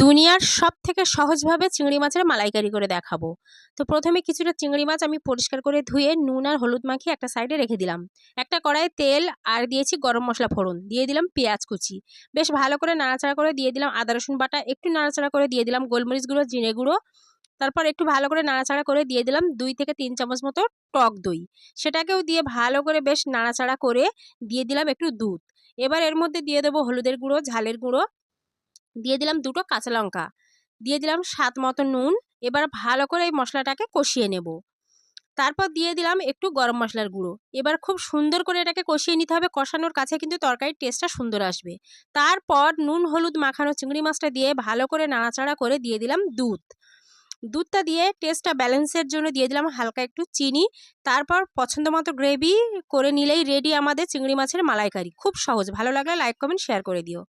দুনিয়ার সবথেকে সহজভাবে চিংড়ি মাছের মালাইকারি করে দেখাবো। তো প্রথমে কিছুটা চিংড়ি মাছ আমি পরিষ্কার করে ধুয়ে নুন আর হলুদ মাখিয়ে একটা সাইডে রেখে দিলাম। একটা কড়াইয়ে তেল আর দিয়েছি গরম মশলা ফোড়ন, দিয়ে দিলাম পেঁয়াজ কুচি, বেশ ভালো করে নাড়াচাড়া করে দিয়ে দিলাম আদা রসুন বাটা, একটু নাড়াচাড়া করে দিয়ে দিলাম গোলমরিচ গুঁড়ো, জিরে গুঁড়ো। তারপর একটু ভালো করে নাড়াচাড়া করে দিয়ে দিলাম 2 থেকে 3 চামচ মতো টক দই। সেটাকেও দিয়ে ভালো করে বেশ নাড়াচাড়া করে দিয়ে দিলাম একটু দুধ। এবার এর মধ্যে দিয়ে দেবো হলুদের গুঁড়ো, ঝালের গুঁড়ো, দিয়ে দিলাম 2টো কাঁচা লঙ্কা, দিয়ে দিলাম স্বাদ মতো নুন। এবার ভালো করে এই মশলাটাকে কষিয়ে নেব। তারপর দিয়ে দিলাম একটু গরম মশলার গুঁড়ো। এবার খুব সুন্দর করে এটাকে কষিয়ে নিতে হবে, কষানোর কাছে কিন্তু তরকারির টেস্টটা সুন্দর আসবে। তারপর নুন হলুদ মাখানো চিংড়ি মাছটা দিয়ে ভালো করে নাড়াচাড়া করে দিয়ে দিলাম দুধ। দুধটা দিয়ে টেস্টটা ব্যালেন্সের জন্য দিয়ে দিলাম হালকা একটু চিনি। তারপর পছন্দ মতো গ্রেভি করে নিলেই রেডি আমাদের চিংড়ি মাছের মালাইকারি। খুব সহজ। ভালো লাগলে লাইক কমেন্ট শেয়ার করে দিও।